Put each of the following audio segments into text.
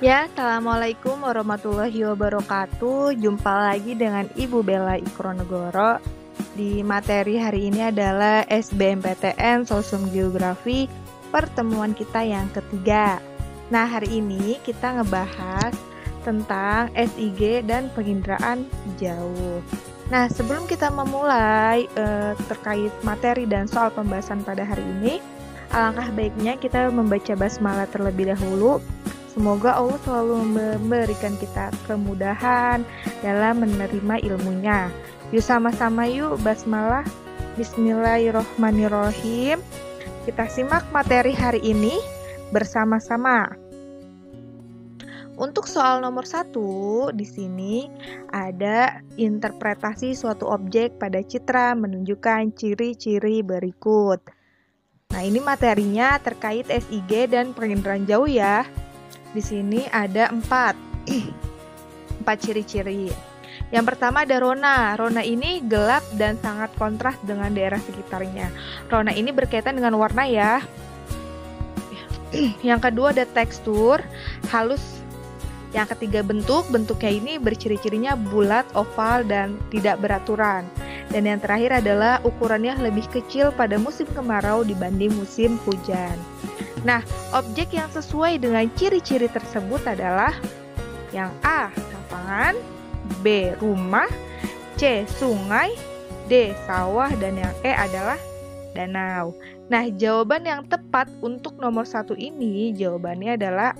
Ya, Assalamualaikum warahmatullahi wabarakatuh. Jumpa lagi dengan Ibu Bella Ikronegoro. Di materi hari ini adalah SBMPTN Sosial Geografi, pertemuan kita yang ketiga. Nah, hari ini kita ngebahas tentang SIG dan penginderaan jauh. Nah, sebelum kita memulai terkait materi dan soal pembahasan pada hari ini, alangkah baiknya kita membaca basmalah terlebih dahulu. Semoga Allah selalu memberikan kita kemudahan dalam menerima ilmunya. Yuk sama-sama yuk basmalah. Bismillahirrohmanirrohim. Kita simak materi hari ini bersama-sama. Untuk soal nomor 1, di sini ada interpretasi suatu objek pada citra menunjukkan ciri-ciri berikut. Nah, ini materinya terkait SIG dan penginderaan jauh ya. Di sini ada 4 ciri-ciri. Yang pertama ada rona. Rona ini gelap dan sangat kontras dengan daerah sekitarnya. Rona ini berkaitan dengan warna ya. Yang kedua ada tekstur, halus. Yang ketiga bentuk. Bentuknya ini berciri-cirinya bulat, oval, dan tidak beraturan. Dan yang terakhir adalah ukurannya lebih kecil pada musim kemarau dibanding musim hujan. Nah, objek yang sesuai dengan ciri-ciri tersebut adalah yang A, lapangan, B, rumah, C, sungai, D, sawah, dan yang E adalah danau. Nah, jawaban yang tepat untuk nomor 1 ini, jawabannya adalah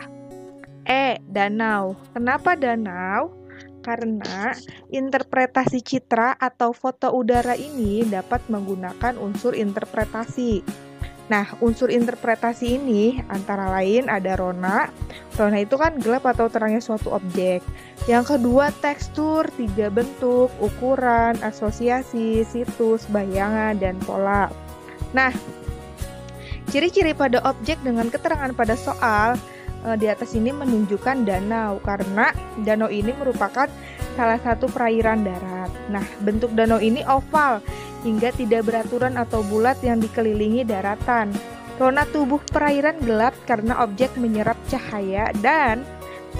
E, danau. Kenapa danau? Karena interpretasi citra atau foto udara ini dapat menggunakan unsur interpretasi. Nah, unsur interpretasi ini antara lain ada rona. Rona itu kan gelap atau terangnya suatu objek. Yang kedua tekstur, 3 bentuk, ukuran, asosiasi, situs, bayangan, dan pola. Nah, ciri-ciri pada objek dengan keterangan pada soal di atas ini menunjukkan danau, karena danau ini merupakan salah satu perairan darat. Nah, bentuk danau ini oval hingga tidak beraturan atau bulat yang dikelilingi daratan. Rona tubuh perairan gelap karena objek menyerap cahaya dan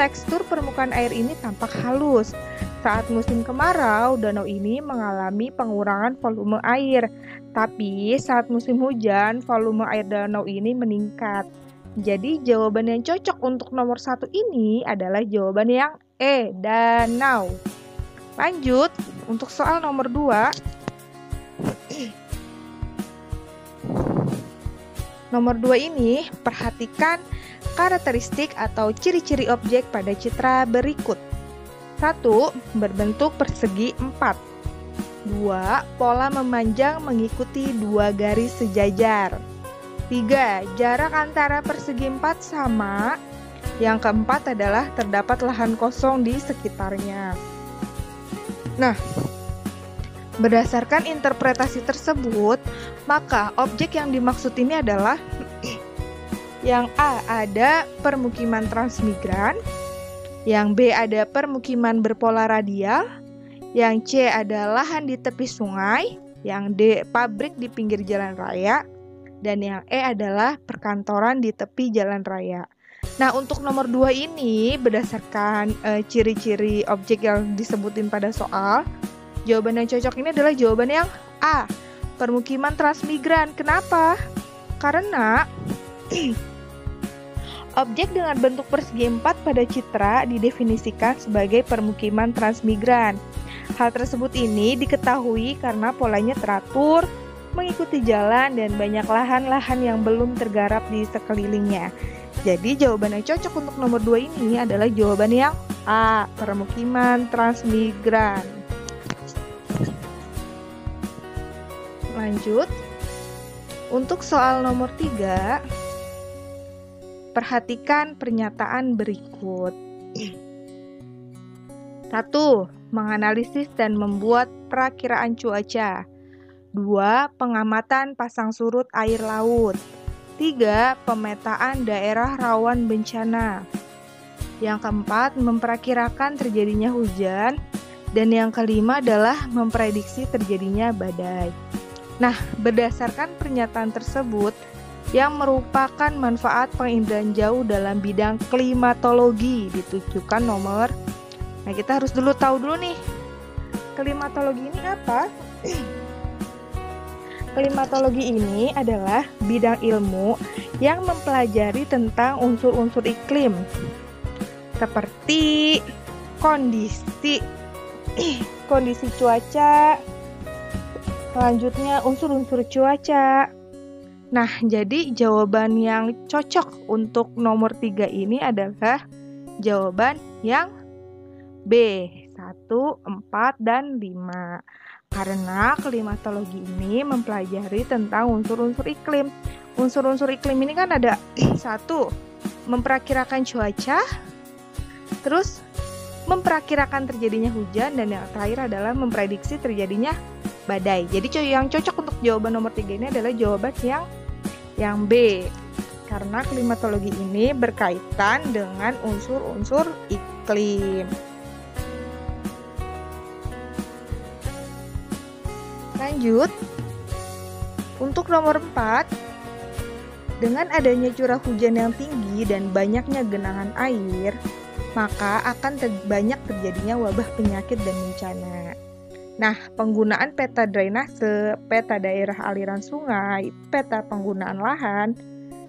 tekstur permukaan air ini tampak halus. Saat musim kemarau, danau ini mengalami pengurangan volume air. Tapi saat musim hujan, volume air danau ini meningkat. Jadi jawaban yang cocok untuk nomor 1 ini adalah jawaban yang E, danau. Lanjut, untuk soal nomor 2. Nomor 2 ini, perhatikan karakteristik atau ciri-ciri objek pada citra berikut. 1. Berbentuk persegi 4. 2. Pola memanjang mengikuti 2 garis sejajar. 3. Jarak antara persegi 4 sama. Yang keempat adalah terdapat lahan kosong di sekitarnya. Nah, berdasarkan interpretasi tersebut, maka objek yang dimaksud ini adalah yang A, ada permukiman transmigran, yang B, ada permukiman berpola radial, yang C, ada lahan di tepi sungai, yang D, pabrik di pinggir jalan raya, dan yang E adalah perkantoran di tepi jalan raya. Nah, untuk nomor 2 ini berdasarkan ciri-ciri objek yang disebutin pada soal, jawaban yang cocok ini adalah jawaban yang A, permukiman transmigran. Kenapa? Karena objek dengan bentuk persegi 4 pada citra didefinisikan sebagai permukiman transmigran. Hal tersebut ini diketahui karena polanya teratur, mengikuti jalan, dan banyak lahan-lahan yang belum tergarap di sekelilingnya. Jadi jawaban yang cocok untuk nomor 2 ini adalah jawaban yang A, permukiman transmigran. Lanjut, untuk soal nomor 3, perhatikan pernyataan berikut. 1. Menganalisis dan membuat perakiraan cuaca. 2. Pengamatan pasang surut air laut. 3. Pemetaan daerah rawan bencana. Yang keempat, memperkirakan terjadinya hujan. Dan yang kelima adalah memprediksi terjadinya badai. Nah, berdasarkan pernyataan tersebut, yang merupakan manfaat penginderaan jauh dalam bidang klimatologi, ditunjukkan nomor. Nah, kita harus tahu dulu nih, klimatologi ini apa? Klimatologi ini adalah bidang ilmu yang mempelajari tentang unsur-unsur iklim, seperti kondisi cuaca, selanjutnya unsur-unsur cuaca. Nah, jadi jawaban yang cocok untuk nomor 3 ini adalah jawaban yang B, 1, 4, dan 5. Karena klimatologi ini mempelajari tentang unsur-unsur iklim. Unsur-unsur iklim ini kan ada 1, memperkirakan cuaca, terus memperkirakan terjadinya hujan, dan yang terakhir adalah memprediksi terjadinya badai. Jadi yang cocok untuk jawaban nomor 3 ini adalah jawaban yang B. Karena klimatologi ini berkaitan dengan unsur-unsur iklim. Lanjut, untuk nomor 4, dengan adanya curah hujan yang tinggi dan banyaknya genangan air, maka akan banyak terjadinya wabah penyakit dan bencana. Nah, penggunaan peta drainase, peta daerah aliran sungai, peta penggunaan lahan,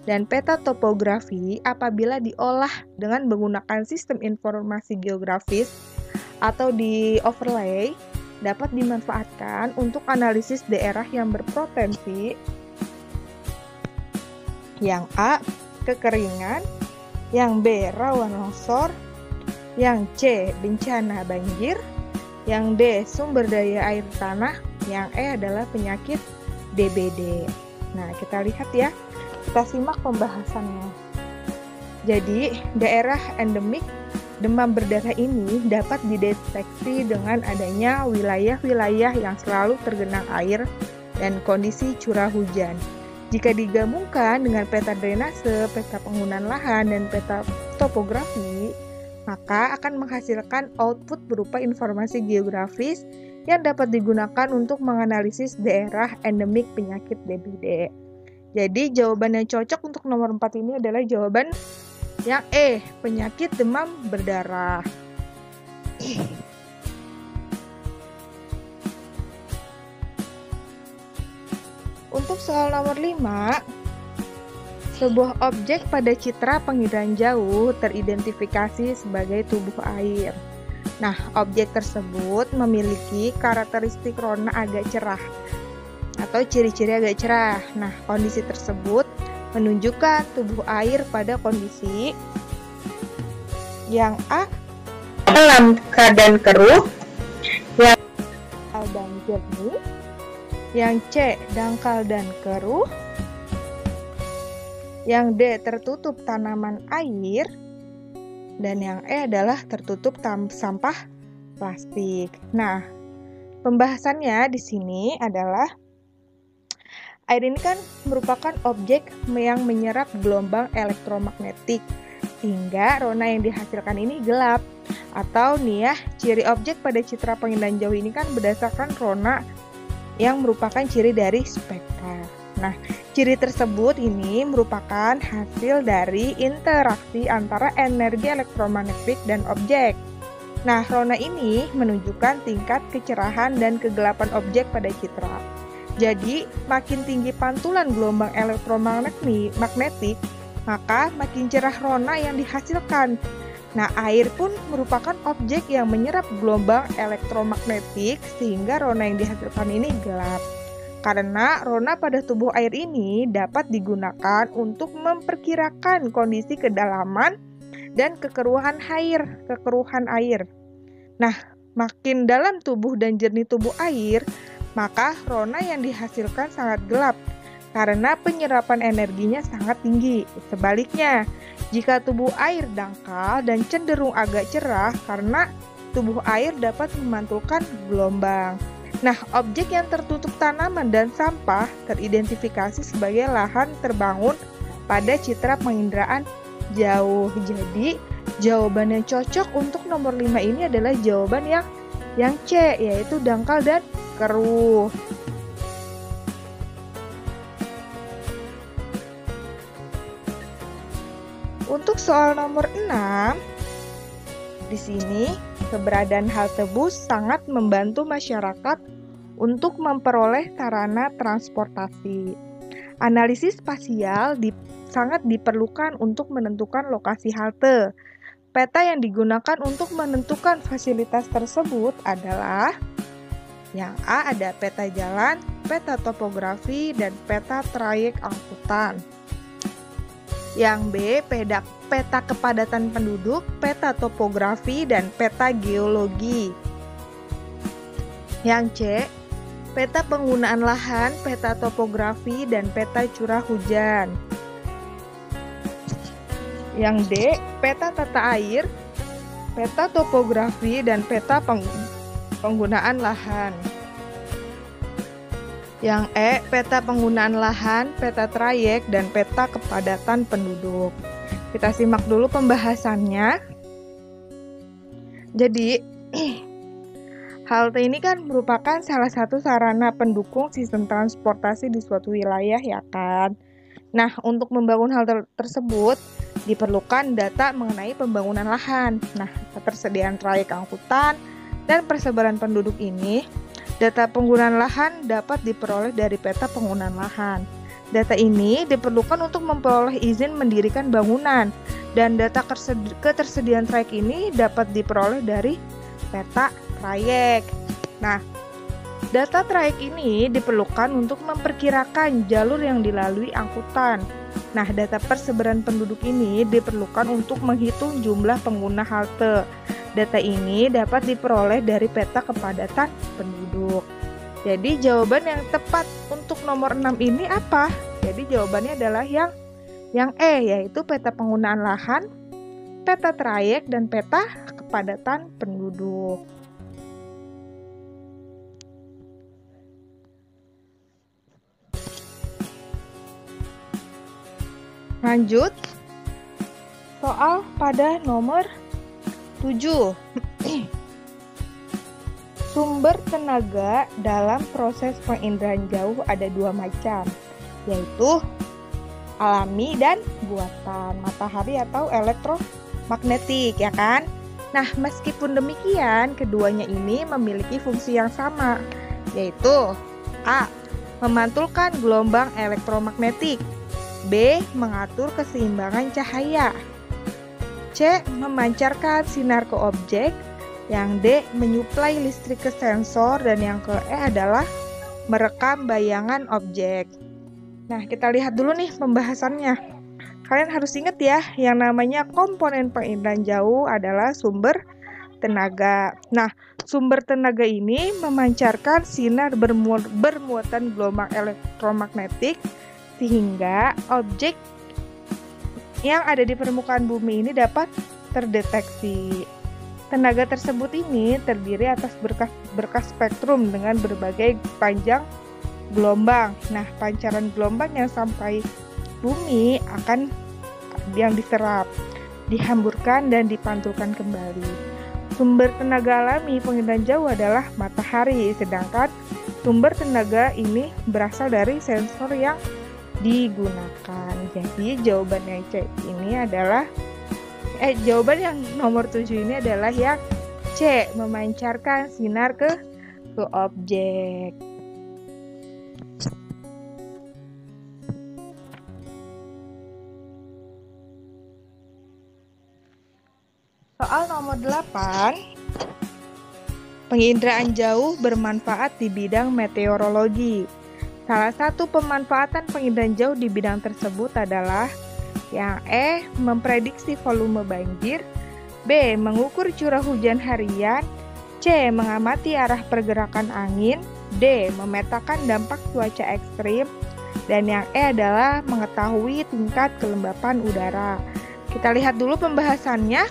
dan peta topografi apabila diolah dengan menggunakan sistem informasi geografis atau di overlay, dapat dimanfaatkan untuk analisis daerah yang berpotensi yang A, kekeringan, yang B, rawan longsor, yang C, bencana banjir, yang D, sumber daya air tanah, yang E adalah penyakit DBD. Nah, kita lihat ya, kita simak pembahasannya. Jadi, daerah endemik demam berdarah ini dapat dideteksi dengan adanya wilayah-wilayah yang selalu tergenang air dan kondisi curah hujan. Jika digabungkan dengan peta drainase, peta penggunaan lahan, dan peta topografi, maka akan menghasilkan output berupa informasi geografis yang dapat digunakan untuk menganalisis daerah endemik penyakit DBD. Jadi jawaban yang cocok untuk nomor 4 ini adalah jawaban yang E, penyakit demam berdarah. Untuk soal nomor 5, sebuah objek pada citra penginderaan jauh teridentifikasi sebagai tubuh air. Nah, objek tersebut memiliki karakteristik warna agak cerah atau ciri-ciri agak cerah. Nah, kondisi tersebut menunjukkan tubuh air pada kondisi yang A, dalam keadaan keruh, yang dangkal dan jernih, yang C, dangkal dan keruh, yang D, tertutup tanaman air, dan yang E adalah tertutup sampah plastik. Nah, pembahasannya di sini adalah air ini kan merupakan objek yang menyerap gelombang elektromagnetik, sehingga rona yang dihasilkan ini gelap. Atau nih ya, ciri objek pada citra penginderaan jauh ini kan berdasarkan rona yang merupakan ciri dari spektra. Nah, ciri tersebut ini merupakan hasil dari interaksi antara energi elektromagnetik dan objek. Nah, rona ini menunjukkan tingkat kecerahan dan kegelapan objek pada citra. Jadi, makin tinggi pantulan gelombang elektromagnetik, maka makin cerah rona yang dihasilkan. Nah, air pun merupakan objek yang menyerap gelombang elektromagnetik sehingga rona yang dihasilkan ini gelap. Karena rona pada tubuh air ini dapat digunakan untuk memperkirakan kondisi kedalaman dan kekeruhan air. Nah, makin dalam tubuh dan jernih tubuh air, maka rona yang dihasilkan sangat gelap karena penyerapan energinya sangat tinggi. Sebaliknya, jika tubuh air dangkal dan cenderung agak cerah karena tubuh air dapat memantulkan gelombang. Nah, objek yang tertutup tanaman dan sampah teridentifikasi sebagai lahan terbangun pada citra penginderaan jauh. Jadi, jawaban yang cocok untuk nomor 5 ini adalah jawaban yang C, yaitu dangkal dan keruh. Untuk soal nomor 6, di sini keberadaan halte bus sangat membantu masyarakat untuk memperoleh sarana transportasi. Analisis spasial sangat diperlukan untuk menentukan lokasi halte. Peta yang digunakan untuk menentukan fasilitas tersebut adalah yang A ada peta jalan, peta topografi, dan peta trayek angkutan. Yang B peta kepadatan penduduk, peta topografi, dan peta geologi. Yang C peta penggunaan lahan, peta topografi, dan peta curah hujan. Yang D peta tata air, peta topografi, dan peta penggunaan lahan. Yang E peta penggunaan lahan, peta trayek, dan peta kepadatan penduduk. Kita simak dulu pembahasannya. Jadi halte ini kan merupakan salah satu sarana pendukung sistem transportasi di suatu wilayah, ya kan? Nah, untuk membangun halte tersebut diperlukan data mengenai pembangunan lahan. Nah, ketersediaan trayek angkutan dan persebaran penduduk ini, data penggunaan lahan dapat diperoleh dari peta penggunaan lahan. Data ini diperlukan untuk memperoleh izin mendirikan bangunan, dan data ketersediaan trayek ini dapat diperoleh dari peta trayek. Nah, data trayek ini diperlukan untuk memperkirakan jalur yang dilalui angkutan. Nah, data persebaran penduduk ini diperlukan untuk menghitung jumlah pengguna halte. Data ini dapat diperoleh dari peta kepadatan penduduk. Jadi jawaban yang tepat untuk nomor 6 ini apa? Jadi jawabannya adalah yang E, yaitu peta penggunaan lahan, peta trayek, dan peta kepadatan penduduk. Lanjut, soal pada nomor 7. Sumber tenaga dalam proses penginderaan jauh ada 2 macam, yaitu alami dan buatan, matahari atau elektromagnetik, ya kan? Nah, meskipun demikian, keduanya ini memiliki fungsi yang sama, yaitu A. Memantulkan gelombang elektromagnetik, B. Mengatur keseimbangan cahaya, C. Memancarkan sinar ke objek, yang D. Menyuplai listrik ke sensor, dan yang ke E adalah merekam bayangan objek. Nah, kita lihat dulu nih pembahasannya. Kalian harus ingat ya, yang namanya komponen penginderaan jauh adalah sumber tenaga. Nah, sumber tenaga ini memancarkan sinar bermuatan gelombang elektromagnetik sehingga objek yang ada di permukaan bumi ini dapat terdeteksi. Tenaga tersebut ini terdiri atas berkas spektrum dengan berbagai panjang gelombang. Nah, pancaran gelombang yang sampai bumi akan yang diserap, dihamburkan, dan dipantulkan kembali. Sumber tenaga alami penginderaan jauh adalah matahari, sedangkan sumber tenaga ini berasal dari sensor yang digunakan. Jadi jawaban yang C ini adalah jawaban yang nomor 7 ini adalah yang C, memancarkan sinar ke objek. Soal nomor 8. Penginderaan jauh bermanfaat di bidang meteorologi. Salah satu pemanfaatan penginderaan jauh di bidang tersebut adalah yang E. Memprediksi volume banjir, B. Mengukur curah hujan harian, C. Mengamati arah pergerakan angin, D. Memetakan dampak cuaca ekstrim, dan yang E adalah mengetahui tingkat kelembapan udara. Kita lihat dulu pembahasannya.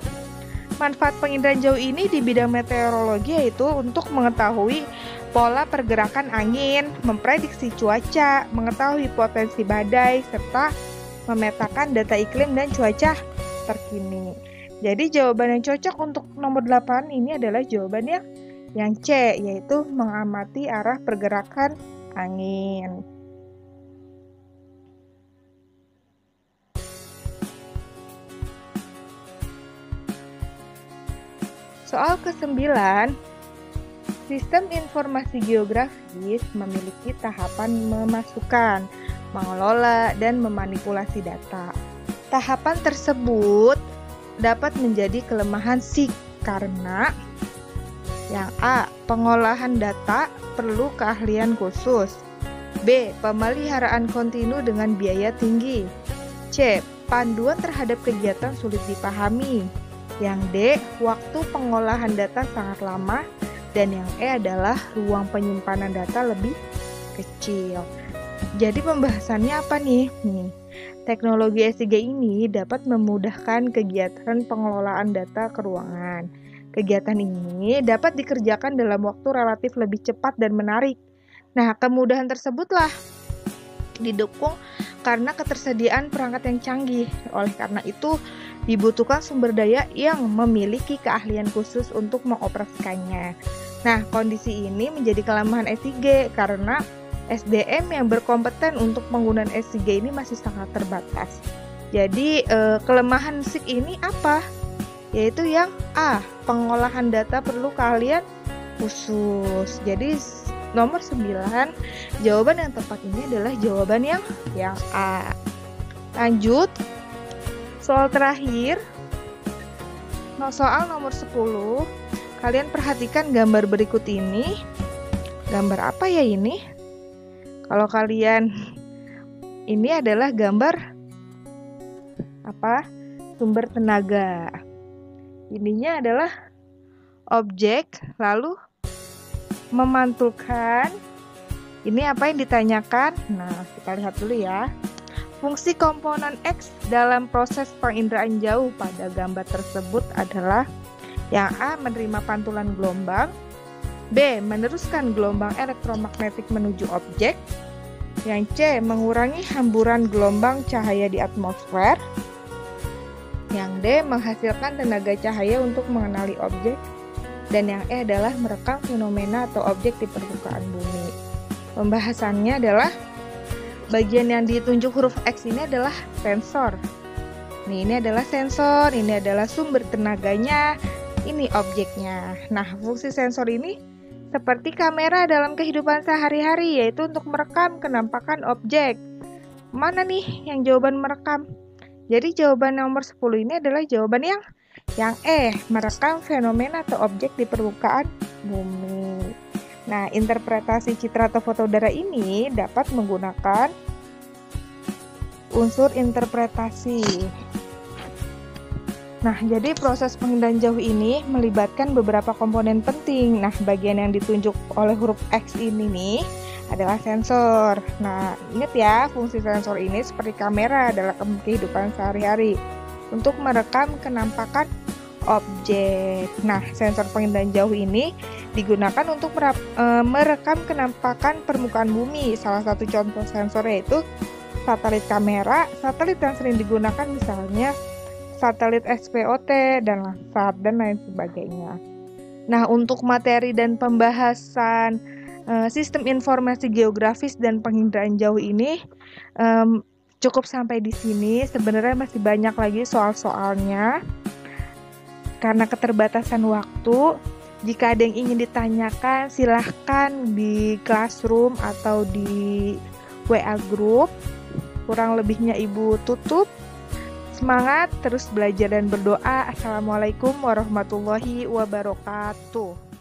Manfaat penginderaan jauh ini di bidang meteorologi yaitu untuk mengetahui pola pergerakan angin, memprediksi cuaca, mengetahui potensi badai, serta memetakan data iklim dan cuaca terkini. Jadi jawaban yang cocok untuk nomor 8 ini adalah jawaban yang C, yaitu mengamati arah pergerakan angin. soal ke-9, sistem informasi geografis memiliki tahapan memasukkan, mengelola, dan memanipulasi data. Tahapan tersebut dapat menjadi kelemahan SIG karena yang A. Pengolahan data perlu keahlian khusus. B. Pemeliharaan kontinu dengan biaya tinggi. C. Panduan terhadap kegiatan sulit dipahami. Yang D. Waktu pengolahan data sangat lama. Dan yang E adalah ruang penyimpanan data lebih kecil. Jadi pembahasannya apa nih? Teknologi S3 ini dapat memudahkan kegiatan pengelolaan data keuangan. Kegiatan ini dapat dikerjakan dalam waktu relatif lebih cepat dan menarik. Nah, kemudahan tersebutlah didukung karena ketersediaan perangkat yang canggih. Oleh karena itu, dibutuhkan sumber daya yang memiliki keahlian khusus untuk mengoperasikannya. Nah, kondisi ini menjadi kelemahan S3 karena SDM yang berkompeten untuk penggunaan S3 ini masih sangat terbatas. Jadi, kelemahan SIG ini apa? Yaitu yang A, pengolahan data perlu keahlian khusus. Jadi, nomor 9, jawaban yang tepat ini adalah jawaban yang A. Lanjut, soal terakhir, soal nomor 10. Kalian perhatikan gambar berikut ini. Gambar apa ya ini? Kalau kalian, ini adalah gambar apa? Sumber tenaga. Ininya adalah objek, lalu memantulkan. Ini apa yang ditanyakan? Nah, kita lihat dulu ya. Fungsi komponen X dalam proses penginderaan jauh pada gambar tersebut adalah yang A. Menerima pantulan gelombang. B. Meneruskan gelombang elektromagnetik menuju objek. Yang C. Mengurangi hamburan gelombang cahaya di atmosfer. Yang D. Menghasilkan tenaga cahaya untuk mengenali objek. Dan yang E adalah merekam fenomena atau objek di permukaan bumi. Pembahasannya adalah bagian yang ditunjuk huruf X ini adalah sensor. Ini adalah sensor, ini adalah sumber tenaganya, ini objeknya. Nah, fungsi sensor ini seperti kamera dalam kehidupan sehari-hari, yaitu untuk merekam kenampakan objek. Mana nih yang jawaban merekam? Jadi jawaban nomor 10 ini adalah jawaban yang E, merekam fenomena atau objek di permukaan bumi. Nah, interpretasi citra atau foto udara ini dapat menggunakan unsur interpretasi. Nah, jadi proses penginderaan jauh ini melibatkan beberapa komponen penting. Nah, bagian yang ditunjuk oleh huruf X ini nih adalah sensor. Nah, ingat ya, fungsi sensor ini seperti kamera dalam kehidupan sehari-hari untuk merekam kenampakan objek. Nah, sensor penginderaan jauh ini digunakan untuk merekam kenampakan permukaan bumi. Salah satu contoh sensor yaitu satelit kamera. Satelit yang sering digunakan misalnya satelit SPOT dan Landsat dan lain sebagainya. Nah, untuk materi dan pembahasan sistem informasi geografis dan penginderaan jauh ini cukup sampai di sini. Sebenarnya masih banyak lagi soal-soalnya. Karena keterbatasan waktu, jika ada yang ingin ditanyakan, silahkan di classroom atau di WA group. Kurang lebihnya Ibu tutup. Semangat, terus belajar dan berdoa. Assalamualaikum warahmatullahi wabarakatuh.